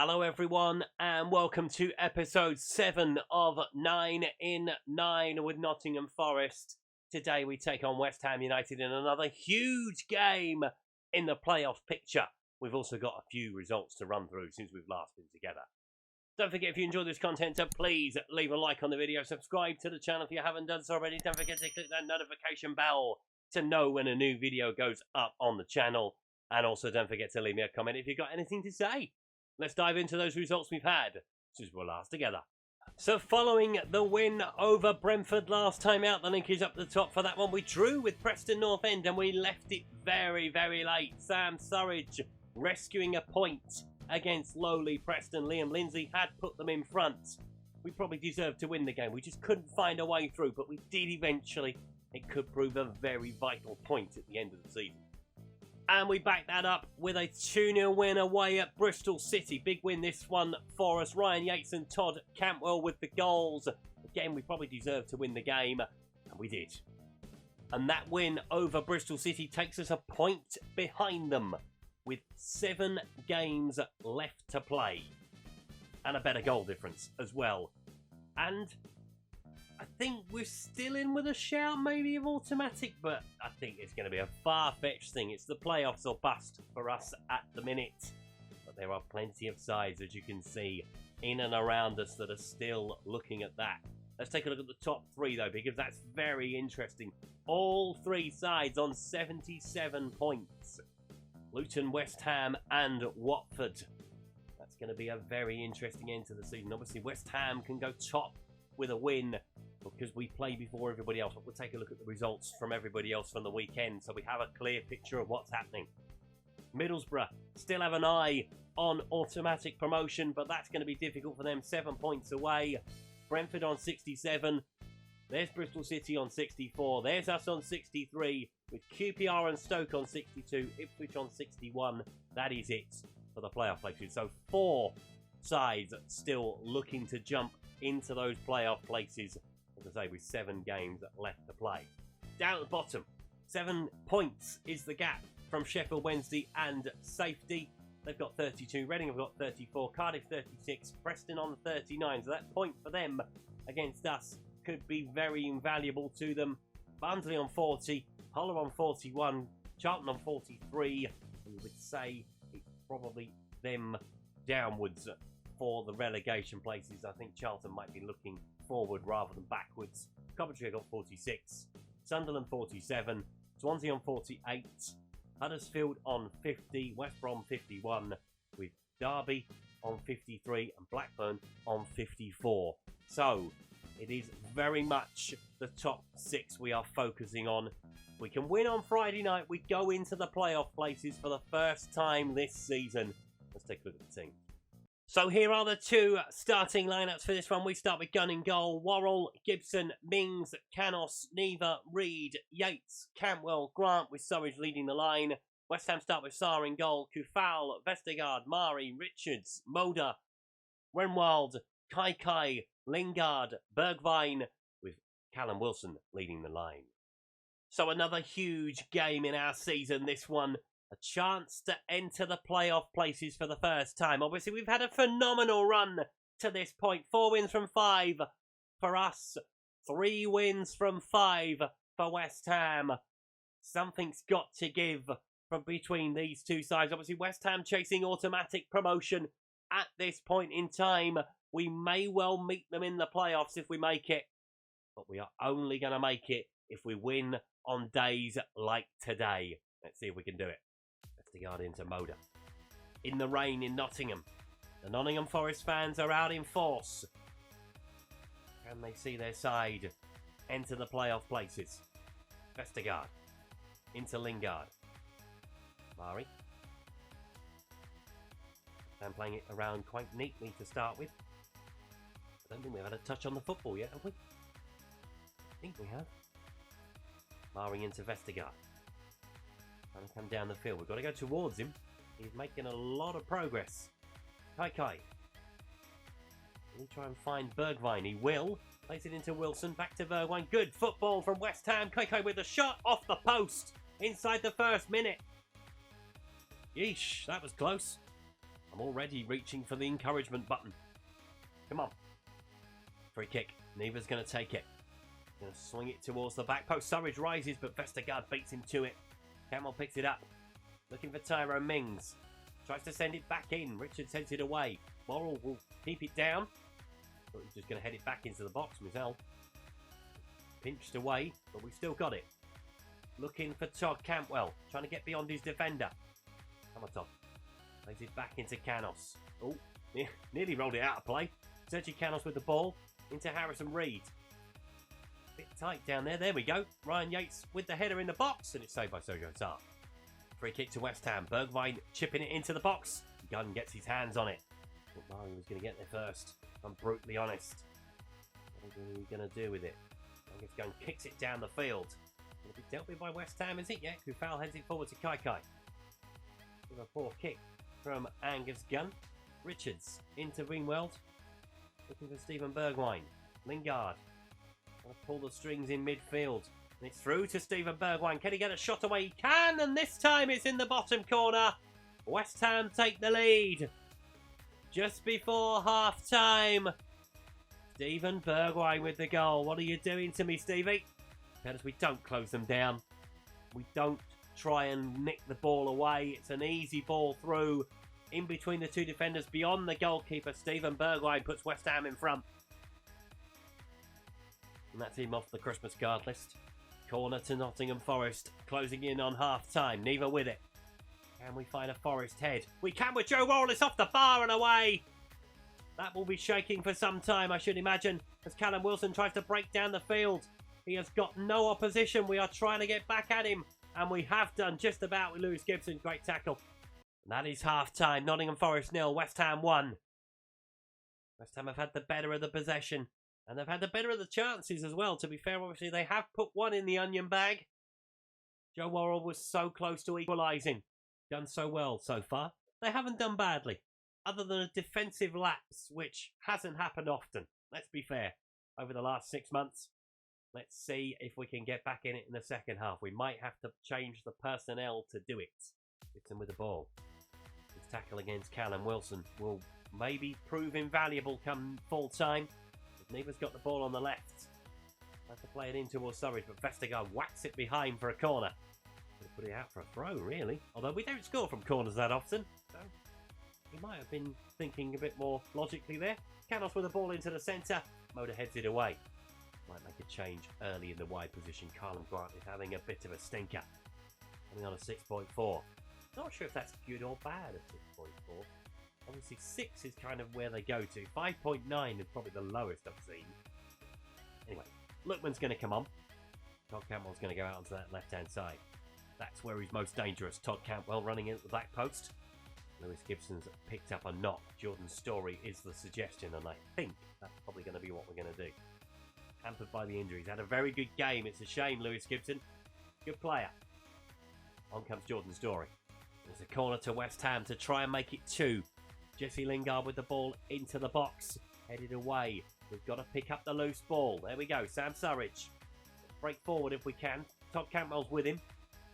Hello everyone and welcome to episode 7 of 9 in 9 with Nottingham Forest. Today we take on West Ham United in another huge game in the playoff picture. We've also got a few results to run through since we've last been together. Don't forget, if you enjoy this content, so please leave a like on the video, subscribe to the channel if you haven't done so already. Don't forget to click that notification bell to know when a new video goes up on the channel. And also don't forget to leave me a comment if you've got anything to say. Let's dive into those results we've had since we were last together. So following the win over Brentford last time out, the link is up the top for that one. We drew with Preston North End and we left it very, very late. Sam Surridge rescuing a point against lowly Preston. Liam Lindsay had put them in front. We probably deserved to win the game. We just couldn't find a way through, but we did eventually. It could prove a very vital point at the end of the season. And we backed that up with a 2-0 win away at Bristol City. Big win this one for us. Ryan Yates and Todd Cantwell with the goals. Again, we probably deserved to win the game, and we did. And that win over Bristol City takes us a point behind them with 7 games left to play. And a better goal difference as well. And I think we're still in with a shout maybe of automatic, but I think it's going to be a far-fetched thing. It's the playoffs or bust for us at the minute. But there are plenty of sides, as you can see, in and around us that are still looking at that. Let's take a look at the top 3, though, because that's very interesting. All 3 sides on 77 points. Luton, West Ham and Watford. That's going to be a very interesting end to the season. Obviously, West Ham can go top with a win because we play before everybody else. But we'll take a look at the results from everybody else from the weekend so we have a clear picture of what's happening. Middlesbrough still have an eye on automatic promotion, but that's going to be difficult for them. 7 points away. Brentford on 67. There's Bristol City on 64. There's us on 63 with QPR and Stoke on 62. Ipswich on 61. That is it for the playoff places. So 4 sides still looking to jump into those playoff places, as I say, with 7 games left to play. Down at the bottom, 7 points is the gap from Sheffield Wednesday and safety. They've got 32, Reading have got 34, Cardiff 36, Preston on 39. So that point for them against us could be very invaluable to them. Barnsley on 40, Hull on 41, Charlton on 43. We would say it's probably them downwards for the relegation places. I think Charlton might be looking forward rather than backwards. Coventry got 46, Sunderland 47, Swansea on 48, Huddersfield on 50, West Brom 51, with Derby on 53 and Blackburn on 54. So it is very much the top 6 we are focusing on. If we can win on Friday night, we go into the playoff places for the first time this season. Let's take a look at the team. So here are the 2 starting lineups for this one. We start with Gunn in goal. Worrell, Gibson, Mings, Canos, Neva, Reed, Yates, Cantwell, Grant with Surridge leading the line. West Ham start with Sarr in goal. Kufal, Vestergaard, Mari, Richards, Moda, Renwald, Kai, Lingard, Bergwijn with Callum Wilson leading the line. So another huge game in our season, this one. A chance to enter the playoff places for the first time. Obviously, we've had a phenomenal run to this point. 4 wins from 5 for us. 3 wins from 5 for West Ham. Something's got to give from between these 2 sides. Obviously, West Ham chasing automatic promotion at this point in time. We may well meet them in the playoffs if we make it. But we are only going to make it if we win on days like today. Let's see if we can do it. Vestergaard into Moda. In the rain in Nottingham. The Nottingham Forest fans are out in force. Can they see their side enter the playoff places? Vestergaard. Into Lingard. Mari. And playing it around quite neatly to start with. I don't think we've had a touch on the football yet, have we? I think we have. Mari into Vestergaard. Trying to come down the field. We've got to go towards him. He's making a lot of progress. Kai. Will he try and find Bergwijn? He will. Plays it into Wilson. Back to Bergwijn. Good football from West Ham. Kai with a shot off the post inside the first minute. Yeesh, that was close. I'm already reaching for the encouragement button. Come on. Free kick. Neva's going to take it. Going to swing it towards the back post. Surridge rises, but Vestergaard beats him to it. Campbell picks it up. Looking for Tyrone Mings. Tries to send it back in. Richards heads it away. Morrell will keep it down. But he's just going to head it back into the box, Mizell. Pinched away, but we've still got it. Looking for Todd Cantwell. Trying to get beyond his defender. Come on, Todd. Plays it back into Canos. Oh, nearly rolled it out of play. Sergi Canos with the ball. Into Harrison Reed. Bit tight down there. There we go. Ryan Yates with the header in the box. And it's saved by Sergio Sarr. Free kick to West Ham. Bergwijn chipping it into the box. Gunn gets his hands on it. Thought Murray was going to get there first. I'm brutally honest. What are we going to do with it? Angus Gunn kicks it down the field. Going to be dealt with by West Ham, is it? Yeah, Kufal heads it forward to Kai. With a poor kick from Angus Gunn. Richards into Ringweld. Looking for Stephen Bergwijn. Lingard. Going to pull the strings in midfield. And it's through to Stephen Bergwijn. Can he get a shot away? He can, and this time it's in the bottom corner. West Ham take the lead. Just before half-time. Stephen Bergwijn with the goal. What are you doing to me, Stevie? Because we don't close them down. We don't try and nick the ball away. It's an easy ball through. In between the two defenders, beyond the goalkeeper, Stephen Bergwijn puts West Ham in front. And that's him off the Christmas card list. Corner to Nottingham Forest, closing in on half-time. Neva with it. Can we find a Forest head? We can with Joe Worrell. It's off the bar and away. That will be shaking for some time, I should imagine, as Callum Wilson tries to break down the field. He has got no opposition. We are trying to get back at him, and we have done just about with Lewis Gibson. Great tackle. And that is half-time. Nottingham Forest 0, West Ham 1. West Ham have had the better of the possession, and they've had the better of the chances as well. To be fair, obviously, they have put one in the onion bag. Joe Worrell was so close to equalising. Done so well so far. They haven't done badly, other than a defensive lapse, which hasn't happened often. Let's be fair. Over the last 6 months, let's see if we can get back in it in the second half. We might have to change the personnel to do it. Gibson with the ball. His tackle against Callum Wilson will maybe prove invaluable come full time. Neva's got the ball on the left. Has to play it in towards Surridge, but Vestergaard whacks it behind for a corner. Gonna put it out for a throw, really. Although we don't score from corners that often. So he might have been thinking a bit more logically there. Canos with the ball into the centre. Moda heads it away. Might make a change early in the wide position. Carlin Grant is having a bit of a stinker. Coming on a 6.4. Not sure if that's good or bad at 6.4. Obviously 6 is kind of where they go to. 5.9 is probably the lowest I've seen. Anyway, Lookman's going to come on. Todd Cantwell's going to go out onto that left-hand side. That's where he's most dangerous. Todd Cantwell running in at the back post. Lewis Gibson's picked up a knock. Jordan's Story is the suggestion, and I think that's probably going to be what we're going to do. Hampered by the injuries. Had a very good game. It's a shame, Lewis Gibson. Good player. On comes Jordan's Story. There's a corner to West Ham to try and make it 2. Jesse Lingard with the ball into the box. Headed away. We've got to pick up the loose ball. There we go. Sam Surridge. Break forward if we can. Todd Cantwell's with him.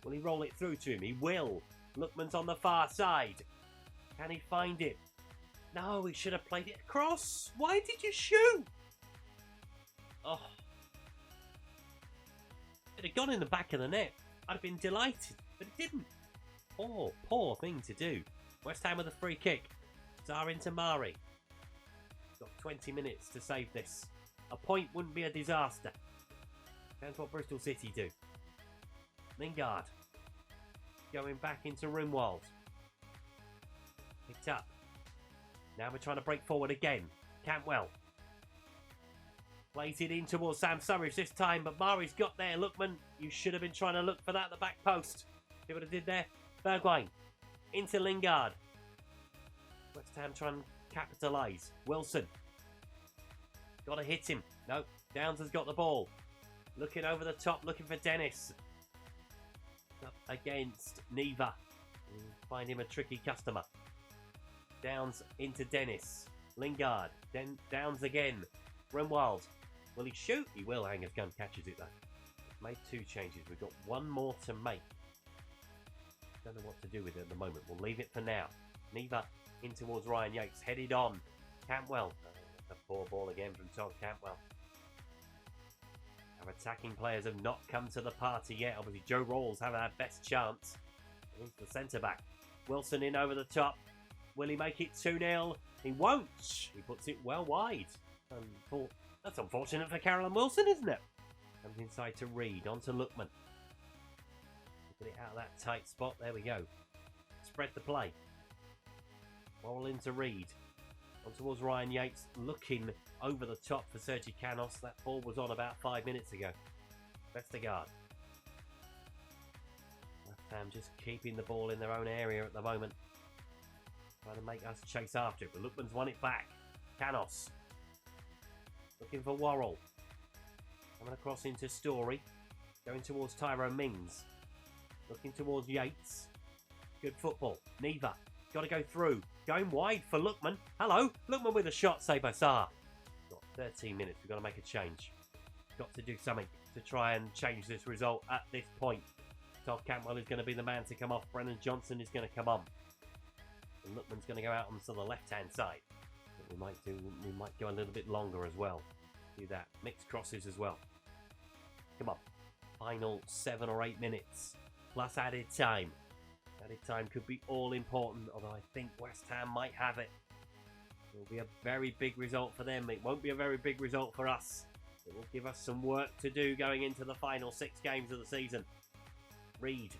Will he roll it through to him? He will. Lookman's on the far side. Can he find it? No, he should have played it across. Why did you shoot? Oh. It had gone in the back of the net. I'd have been delighted, but it didn't. Poor thing to do. West Ham with a free kick. Sarr into Mari. Got 20 minutes to save this. A point wouldn't be a disaster. That's what Bristol City do. Lingard. Going back into Rimwald. Picked up. Now we're trying to break forward again. Cantwell. Plays it in towards Sam Surridge this time, but Mari's got there. Lookman, you should have been trying to look for that at the back post. See what I did there? Bergwijn. Into Lingard. West Ham trying to capitalise. Wilson. Got to hit him. No, Downs has got the ball. Looking over the top, looking for Dennis. Up against Neva. Find him a tricky customer. Downs into Dennis. Lingard. Then Downs again. Rimwald. Will he shoot? He will. Angus Gunn catches it though. Made 2 changes. We've got 1 more to make. Don't know what to do with it at the moment. We'll leave it for now. Neva In towards Ryan Yates. Headed on. Cantwell. A poor ball again from Todd Cantwell. Our attacking players have not come to the party yet. Obviously, Joe Rawls having our best chance. He's the centre-back. Wilson in over the top. Will he make it 2-0? He won't. He puts it well wide. That's unfortunate for Carolyn Wilson, isn't it? Comes inside to Reed. On to Lookman. Get it out of that tight spot. There we go. Spread the play. Roll into Reed. On towards Ryan Yates. Looking over the top for Sergi Canos. That ball was on about 5 minutes ago. Vestergaard. West Ham just keeping the ball in their own area at the moment. Trying to make us chase after it. But Lookman's won it back. Canos. Looking for Worrell. Coming across into Story. Going towards Tyrone Mings. Looking towards Yates. Good football. Neva. Got to go through. Going wide for Lookman. Hello. Lookman with a shot. Saved by Sarr. Got 13 minutes. We've got to make a change. Got to do something to try and change this result at this point. Todd Cantwell is going to be the man to come off. Brennan Johnson is going to come on. And Lookman's going to go out onto the left-hand side. But we might go a little bit longer as well. Do that. Mixed crosses as well. Come on. Final 7 or 8 minutes. Plus added time. Added time could be all important, although I think West Ham might have it. It will be a very big result for them. It won't be a very big result for us. It will give us some work to do going into the final 6 games of the season. Reed.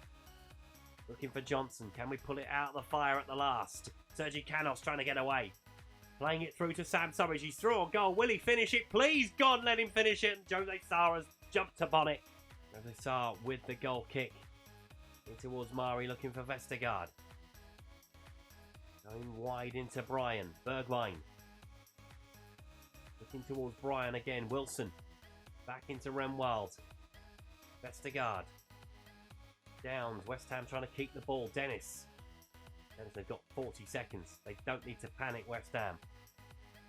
Looking for Johnson. Can we pull it out of the fire at the last? Sergi Canos trying to get away. Playing it through to Sam Surridge. He's through a goal. Will he finish it? Please, God, let him finish it. Jose Sarr has jumped upon it. Jose Sarr with the goal kick. In towards Mari, looking for Vestergaard. Going wide into Brian. Bergwijn. Looking towards Brian again. Wilson. Back into Remwald. Vestergaard. Downs. West Ham trying to keep the ball. Dennis. They've got 40 seconds. They don't need to panic, West Ham.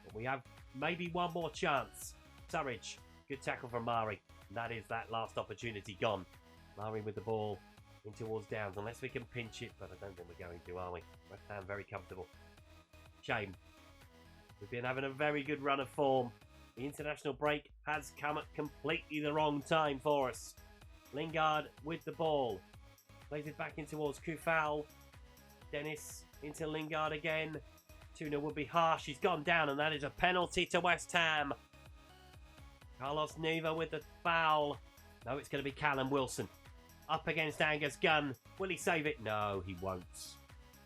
But we have maybe one more chance. Surridge. Good tackle from Mari. That is that last opportunity gone. Mari with the ball. In towards Downs, unless we can pinch it, but I don't think we're going to, are we? West Ham very comfortable. Shame. We've been having a very good run of form. The international break has come at completely the wrong time for us. Lingard with the ball. Plays it back in towards Kufal. Dennis into Lingard again. 2-0 would be harsh. He's gone down, and that is a penalty to West Ham. Carlos Neva with the foul. No, it's going to be Callum Wilson. Up against Angus Gunn. Will he save it? No, he won't.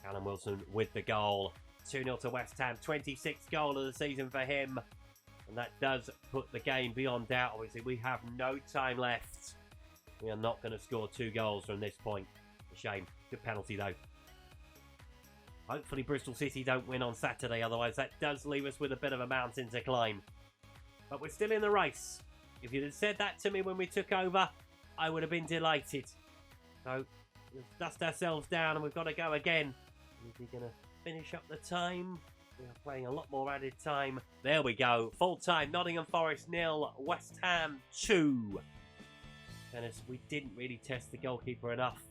Callum Wilson with the goal. 2-0 to West Ham. 26th goal of the season for him. And that does put the game beyond doubt. Obviously, we have no time left. We are not going to score 2 goals from this point. A shame. Good penalty, though. Hopefully, Bristol City don't win on Saturday. Otherwise, that does leave us with a bit of a mountain to climb. But we're still in the race. If you'd have said that to me when we took over, I would have been delighted. So, we'll dust ourselves down and we've got to go again. We're going to finish up the time. We are playing a lot more added time. There we go. Full time. Nottingham Forest 0. West Ham 2. Dennis, we didn't really test the goalkeeper enough.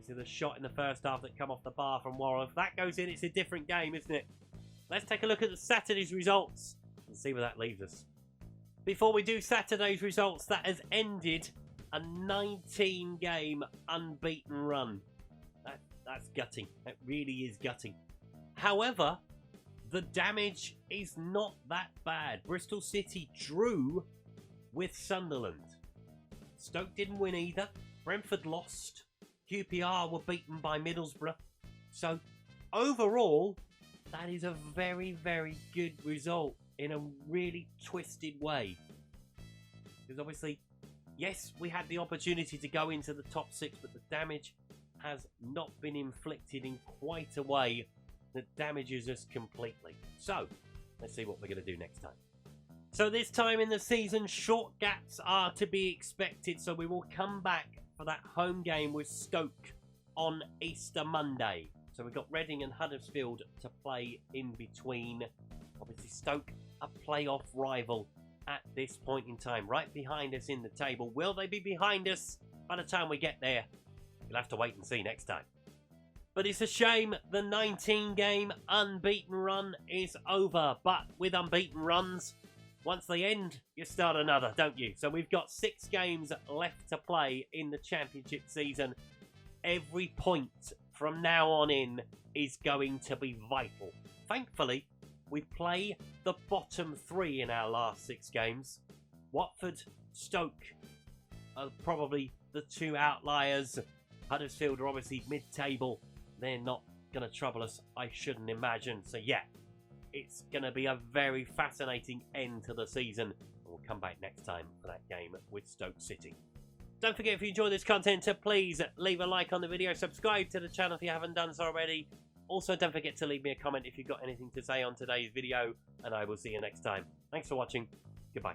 See the shot in the first half that come off the bar from Warren. If that goes in, it's a different game, isn't it? Let's take a look at the Saturday's results and see where that leaves us. Before we do Saturday's results, that has ended a 19-game unbeaten run. That's gutting. That really is gutting. However, the damage is not that bad. Bristol City drew with Sunderland. Stoke didn't win either. Brentford lost. QPR were beaten by Middlesbrough. So, overall, that is a very, very good result in a really twisted way. Because obviously, yes, we had the opportunity to go into the top 6, but the damage has not been inflicted in quite a way that damages us completely. So, let's see what we're going to do next time. So this time in the season, short gaps are to be expected. So we will come back for that home game with Stoke on Easter Monday. So we've got Reading and Huddersfield to play in between. Obviously Stoke, a playoff rival at this point in time, right behind us in the table. Will they be behind us by the time we get there? You'll have to wait and see next time. But it's a shame the 19-game unbeaten run is over. But with unbeaten runs, once they end, you start another, don't you? So we've got 6 games left to play in the championship season. Every point from now on in is going to be vital. Thankfully, we play the bottom 3 in our last 6 games. Watford, Stoke are probably the 2 outliers. Huddersfield are obviously mid-table. They're not going to trouble us, I shouldn't imagine. So yeah, it's going to be a very fascinating end to the season. We'll come back next time for that game with Stoke City. Don't forget, if you enjoy this content, to please leave a like on the video. Subscribe to the channel if you haven't done so already. Also, don't forget to leave me a comment if you've got anything to say on today's video. And I will see you next time. Thanks for watching. Goodbye.